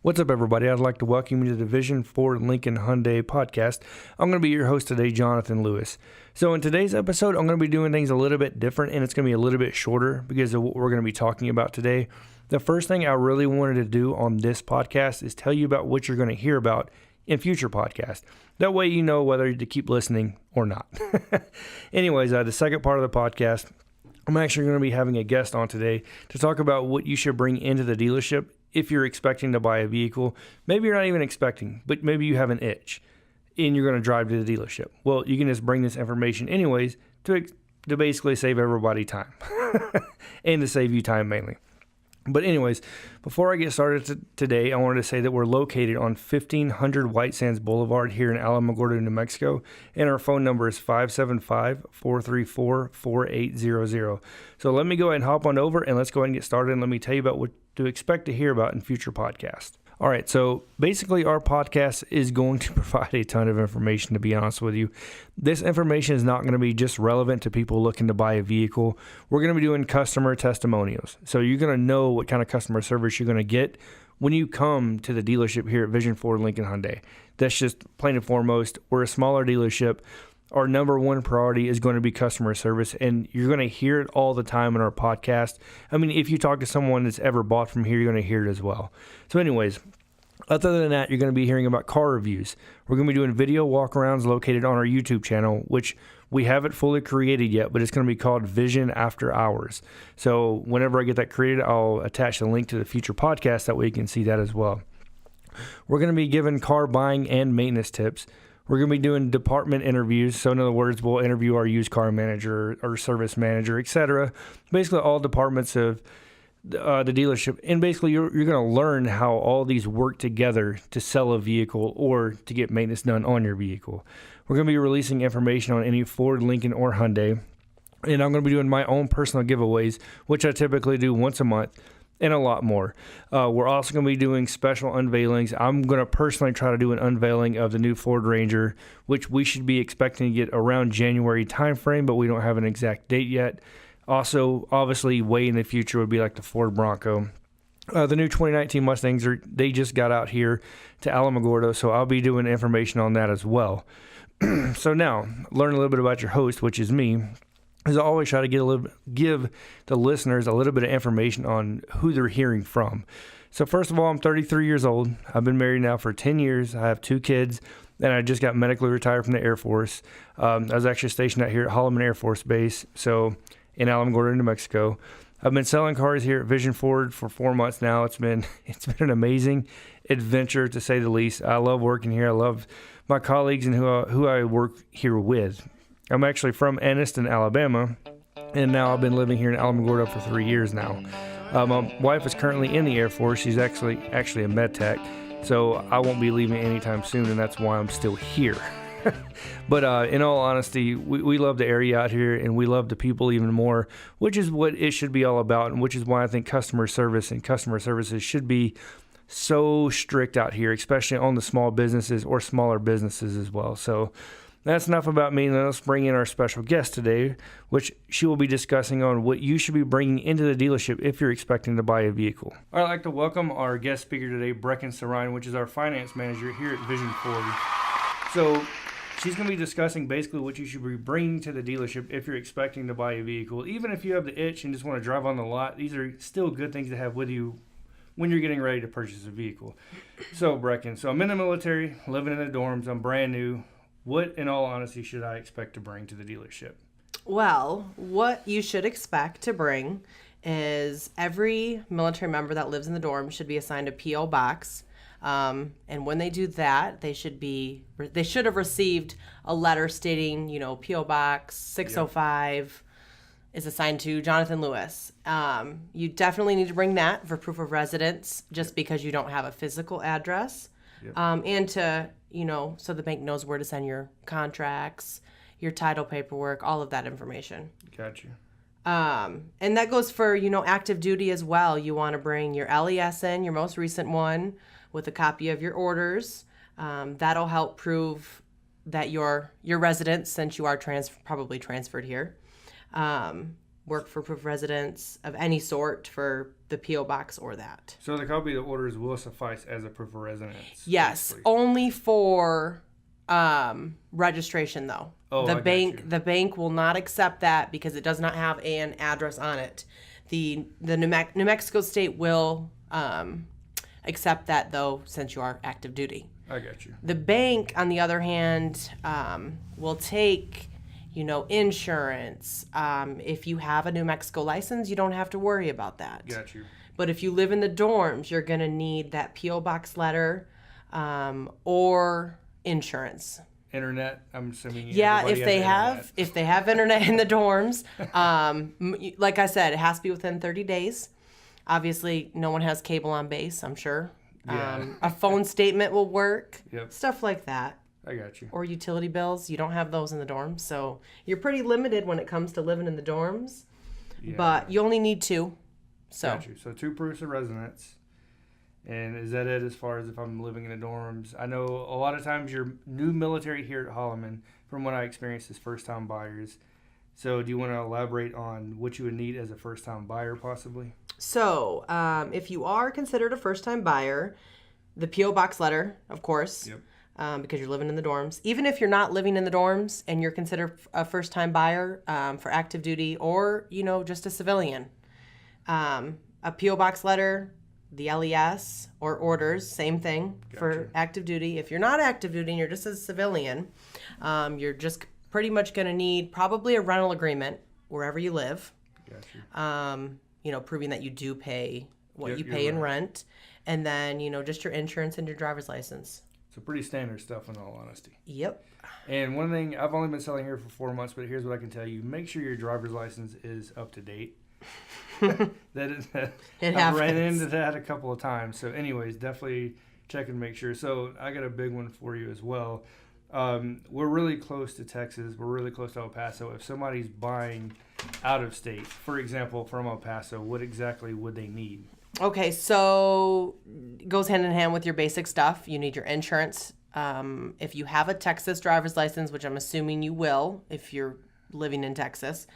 What's up, everybody? I'd like to welcome you to the Vision Ford Lincoln Hyundai podcast. I'm going to be your host today, Jonathan Lewis. So in today's episode, I'm going to be doing things a little bit different, and it's going to be a little bit shorter because of what we're going to be talking about today. The first thing I really wanted to do on this podcast is tell you about what you're going to hear about in future podcasts. That way you know whether to keep listening or not. Anyways, the second part of the podcast, I'm actually going to be having a guest on today to talk about what you should bring into the dealership if you're expecting to buy a vehicle. Maybe you're not even expecting, but maybe you have an itch and you're going to drive to the dealership. Well, you can just bring this information anyways to basically save everybody time and to save you time mainly. But anyways, before I get started today, I wanted to say that we're located on 1500 White Sands Boulevard here in Alamogordo, New Mexico, and our phone number is 575-434-4800. So let me go ahead and hop on over, and let's go ahead and get started, and let me tell you about what to expect to hear about in future podcasts. All right, so basically our podcast is going to provide a ton of information, to be honest with you. This information is not going to be just relevant to people looking to buy a vehicle. We're going to be doing customer testimonials. So you're going to know what kind of customer service you're going to get when you come to the dealership here at Vision Ford Lincoln Hyundai. That's just plain and foremost. We're a smaller dealership. Our number one priority is going to be customer service, and you're going to hear it all the time in our podcast. I mean, if you talk to someone that's ever bought from here, you're going to hear it as well. So anyways, other than that, you're going to be hearing about car reviews. We're going to be doing video walkarounds located on our YouTube channel, which we haven't fully created yet, but it's going to be called Vision After Hours. So whenever I get that created, I'll attach the link to the future podcast. That way you can see that as well. We're going to be giving car buying and maintenance tips. We're going to be doing department interviews. So in other words, we'll interview our used car manager or service manager, etc. Basically all departments of the dealership. And basically you're going to learn how all these work together to sell a vehicle or to get maintenance done on your vehicle. We're going to be releasing information on any Ford, Lincoln, or Hyundai. And I'm going to be doing my own personal giveaways, which I typically do once a month, and a lot more. We're also going to be doing special unveilings. I'm going to personally try to do an unveiling of the new Ford Ranger, which we should be expecting to get around January timeframe, but we don't have an exact date yet. Also, obviously, way in the future would be like the Ford Bronco. The new 2019 Mustangs, they just got out here to Alamogordo, so I'll be doing information on that as well. So now, learn a little bit about your host, which is me. As I always try to give the listeners a little bit of information on who they're hearing from. So first of all, I'm 33 years old. I've been married now for 10 years. I have 2 kids, and I just got medically retired from the Air Force. I was actually stationed out here at Holloman Air Force Base, so in Alamogordo, New Mexico. I've been selling cars here at Vision Ford for 4 months now. It's been an amazing adventure, to say the least. I love working here. I love my colleagues and who I work here with. I'm actually from Anniston, Alabama, and now I've been living here in Alamogordo for 3 years now. My wife is currently in the Air Force. She's actually a med tech, so I won't be leaving anytime soon, and that's why I'm still here. But in all honesty, we love the area out here, and we love the people even more, which is what it should be all about, and which is why I think customer service and customer services should be so strict out here, especially on the small businesses or smaller businesses as well. So that's enough about me. Now let's bring in our special guest today, which she will be discussing on what you should be bringing into the dealership if you're expecting to buy a vehicle. I'd like to welcome our guest speaker today, Brecken Sirrine, which is our finance manager here at Vision Ford. So she's going to be discussing basically what you should be bringing to the dealership if you're expecting to buy a vehicle. Even if you have the itch and just want to drive on the lot, these are still good things to have with you when you're getting ready to purchase a vehicle. So Brecken, I'm in the military, living in the dorms, I'm brand new. What, in all honesty, should I expect to bring to the dealership? Well, what you should expect to bring is every military member that lives in the dorm should be assigned a P.O. box. And when they do that, they should have received a letter stating, P.O. Box 605 is assigned to Jonathan Lewis. You definitely need to bring that for proof of residence, just because you don't have a physical address. Yep. And to, so the bank knows where to send your contracts, your title paperwork, all of that information. Gotcha. And that goes for, active duty as well. You want to bring your LESN, your most recent one, with a copy of your orders. That'll help prove that you're resident, since you are probably transferred here. work for proof of residence of any sort for the P.O. box or that. So the copy of the orders will suffice as a proof of residence? Yes, basically. only for registration though. Oh, The bank will not accept that because it does not have an address on it. The New Mexico state will accept that though, since you are active duty. I got you. The bank, on the other hand, will take, insurance. If you have a New Mexico license, you don't have to worry about that. Got you. But if you live in the dorms, you're going to need that P.O. box letter or insurance. Internet, I'm assuming. Yeah, if they have internet in the dorms, like I said, it has to be within 30 days. Obviously, no one has cable on base, I'm sure. Yeah. A phone statement will work. Yep. Stuff like that. I got you. Or utility bills. You don't have those in the dorms, so you're pretty limited when it comes to living in the dorms. Yeah. But you only need 2. So. Got you. So 2 proofs of residence. And is that it as far as if I'm living in the dorms? I know a lot of times you're new military here at Holloman, from what I experienced as first-time buyers. So do you want to elaborate on what you would need as a first-time buyer possibly? So if you are considered a first-time buyer, the P.O. box letter, of course, Yep. Because you're living in the dorms. Even if you're not living in the dorms and you're considered a first-time buyer for active duty or, just a civilian, a P.O. box letter, the LES, or orders, same thing for active duty. If you're not active duty and you're just a civilian, you're just pretty much going to need probably a rental agreement wherever you live. Gotcha. Proving that you do pay what Yep, you pay you're in right. rent. And then, just your insurance and your driver's license. So pretty standard stuff in all honesty. Yep. And one thing, I've only been selling here for 4 months, but here's what I can tell you. Make sure your driver's license is up to date. I've ran into that a couple of times. So anyways, definitely check and make sure. So I got a big one for you as well. We're really close to Texas. We're really close to El Paso. If somebody's buying out of state, for example, from El Paso, what exactly would they need? Okay, so it goes hand in hand with your basic stuff. You need your insurance. If you have a Texas driver's license, which I'm assuming you will if you're living in Texas,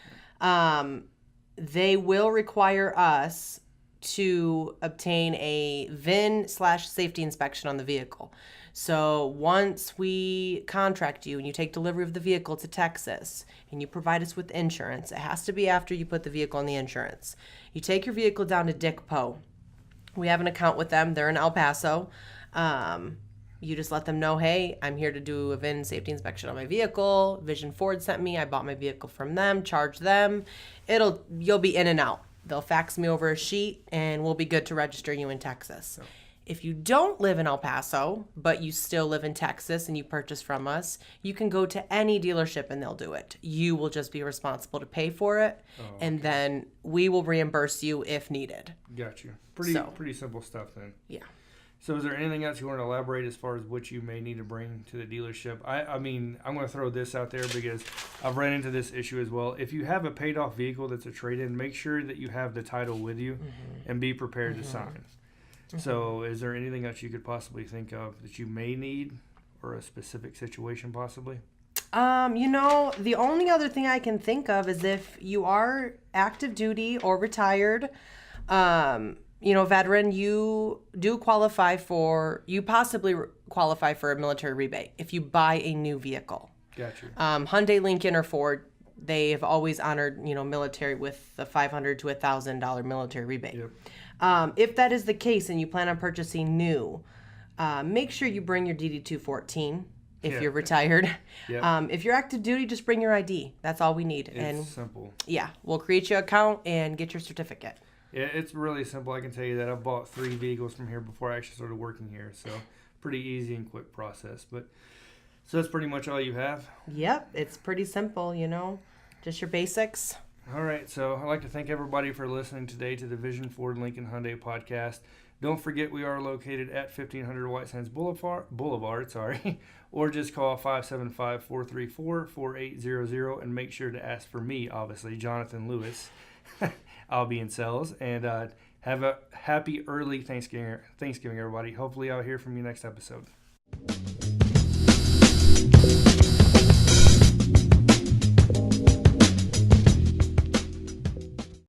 they will require us to obtain a VIN/safety inspection on the vehicle. So once we contract you and you take delivery of the vehicle to Texas and you provide us with insurance, it has to be after you put the vehicle on the insurance. You take your vehicle down to Dick Poe. We have an account with them. They're in El Paso. You just let them know, hey, I'm here to do a VIN safety inspection on my vehicle. Vision Ford sent me. I bought my vehicle from them. Charge them. You'll be in and out. They'll fax me over a sheet, and we'll be good to register you in Texas. So. If you don't live in El Paso, but you still live in Texas and you purchase from us, you can go to any dealership and they'll do it. You will just be responsible to pay for it, and then we will reimburse you if needed. Got you. Pretty simple stuff then. Yeah. So is there anything else you want to elaborate as far as what you may need to bring to the dealership? I mean, I'm going to throw this out there because I've ran into this issue as well. If you have a paid off vehicle that's a trade-in, make sure that you have the title with you and be prepared to sign. So is there anything else you could possibly think of that you may need or a specific situation possibly? The only other thing I can think of is if you are active duty or retired, veteran, you possibly qualify for a military rebate if you buy a new vehicle. Gotcha. Hyundai, Lincoln, or Ford, they have always honored, military with the $500 to $1,000 military rebate. Yep. If that is the case and you plan on purchasing new, make sure you bring your DD-214 if you're retired. Yep. If you're active duty, just bring your ID. That's all we need. It's simple. Yeah, we'll create your account and get your certificate. Yeah, it's really simple. I can tell you that I've bought 3 vehicles from here before I actually started working here. So pretty easy and quick process. So that's pretty much all you have? Yep, it's pretty simple, just your basics. All right, so I'd like to thank everybody for listening today to the Vision Ford Lincoln Hyundai podcast. Don't forget we are located at 1500 White Sands Boulevard, or just call 575-434-4800 and make sure to ask for me, obviously, Jonathan Lewis. I'll be in sales, and have a happy early Thanksgiving, everybody. Hopefully I'll hear from you next episode.